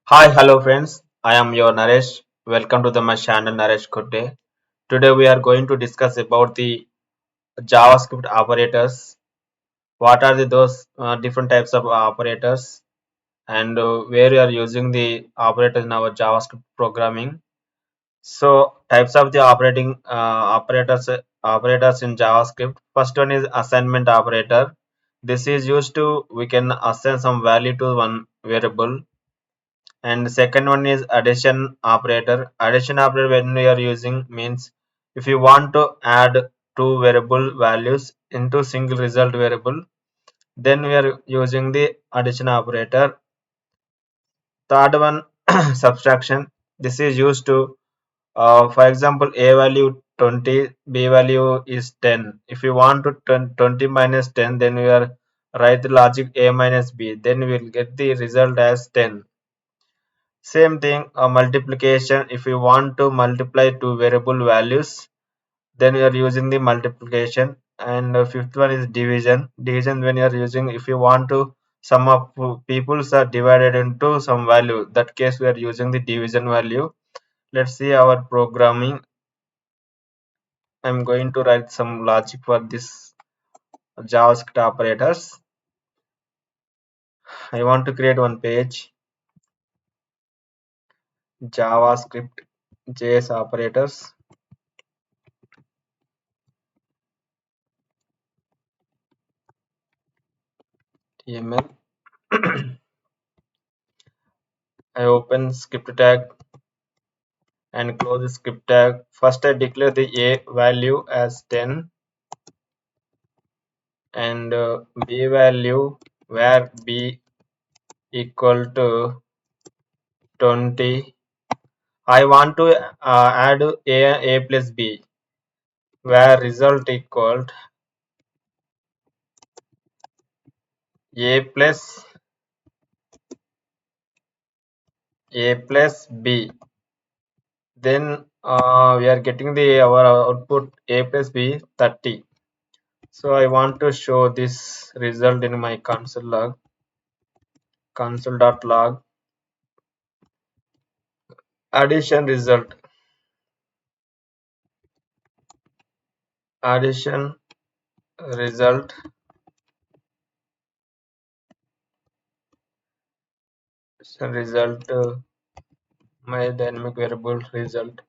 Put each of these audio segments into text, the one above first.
Hi, hello friends. I am your Naresh. Welcome to my channel Naresh Gotte. Today we are going to discuss about the JavaScript operators. What are those different types of operators and where you are using the operators in our JavaScript programming. So types of the operators in JavaScript. First one is assignment operator. This is used to we can assign some value to one variable, and second one is addition operator when we are using means if you want to add two variable values into single result variable, then we are using the addition operator. Third one subtraction. This is used to for example, a value 20, b value is 10. If you want to turn 20 minus 10, then we are write the logic a minus b, then we will get the result as 10. Same thing, multiplication. If you want to multiply two variable values, then we are using the multiplication. And fifth one is division. Division when you are using, if you want to sum of peoples are divided into some value, that case we are using the division value. Let's see our programming. I'm going to write some logic for this JavaScript operators. I want to create one page, JavaScript JS operators, TML. I open script tag and close the script tag. First I declare the a value as 10 and b value where b equal to 20. I want to add a plus b where result equal a plus b. Then we are getting the our output a plus b 30. So I want to show this result in my console.log addition result. Addition result my dynamic variable result.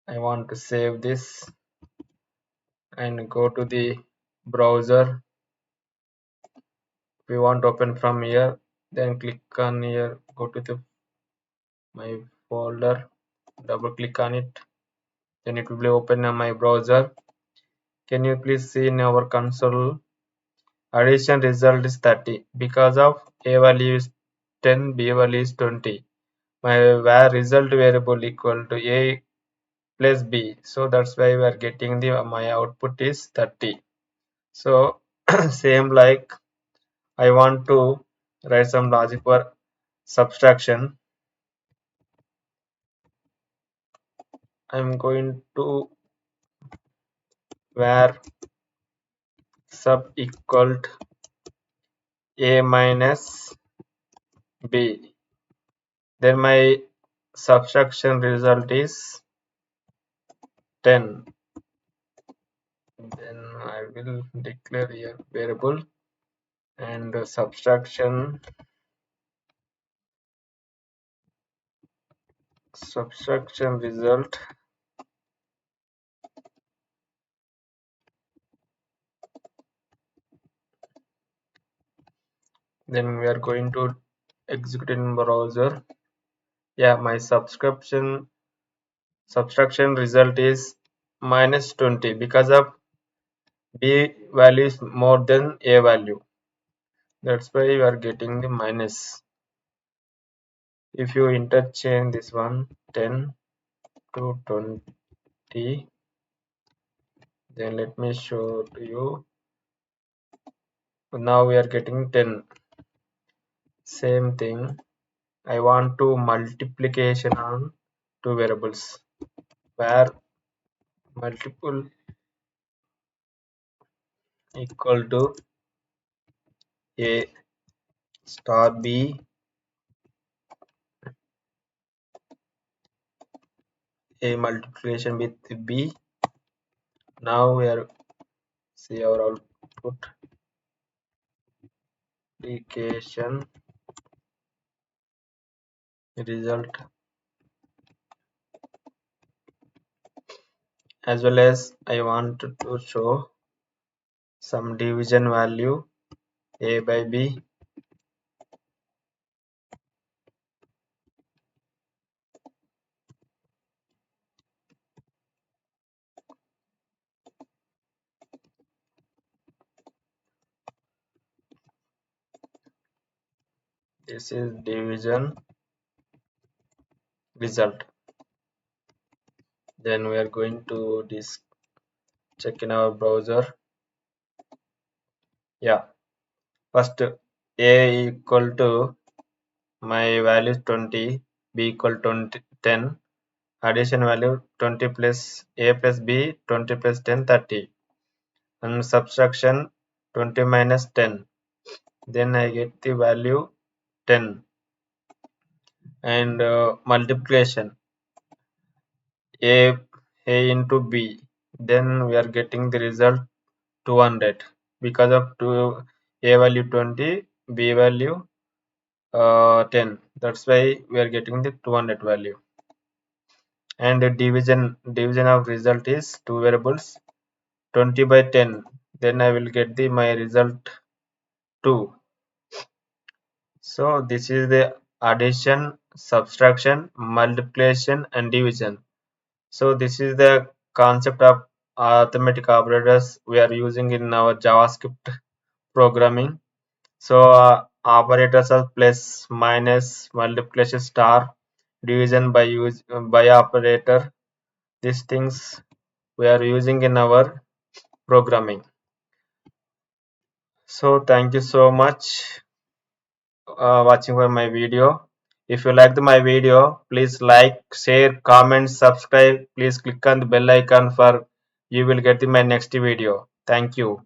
I want to save this and go to the browser. If we want to open from here, then click on here, go to my folder, double click on it, then it will be open on my browser. Can you please see in our console addition result is 30 because of a value is 10, b value is 20. My where result variable equal to a plus b, so that's why we are getting the my output is 30. So same like I want to write some logic for subtraction. I'm going to where sub equal to a minus b, then my subtraction result is 10. Then I will declare here variable and subtraction result. Then we are going to execute in browser. Yeah, my subtraction result is minus 20 because of b value is more than a value. That's why we are getting the minus. If you interchange this one 10 to 20, then let me show to you. Now we are getting 10. Same thing. I want to multiplication on two variables where multiple equal to a star b A multiplication with B. Now we are see our output multiplication result, as well as I want to show some division value A by B. This is division result. Then we are going to this check in our browser. Yeah, first A equal to my value is 20, B equal to 10. Addition value 20 plus A plus B 20 plus 10 30. And subtraction 20 minus 10. Then I get the value 10. And multiplication A into B. Then we are getting the result 200 because of A value 20, B value 10. That's why we are getting the 200 value. And the division of result is two variables 20 by 10. Then I will get the my result 2. So this is the addition, subtraction, multiplication and division. So this is the concept of arithmetic operators we are using in our JavaScript programming. So operators are plus, minus, multiplication, star, division by operator. These things we are using in our programming. So thank you so much watching for my video. If you liked my video, please like, share, comment, subscribe. Please click on the bell icon for you will get my next video. Thank you.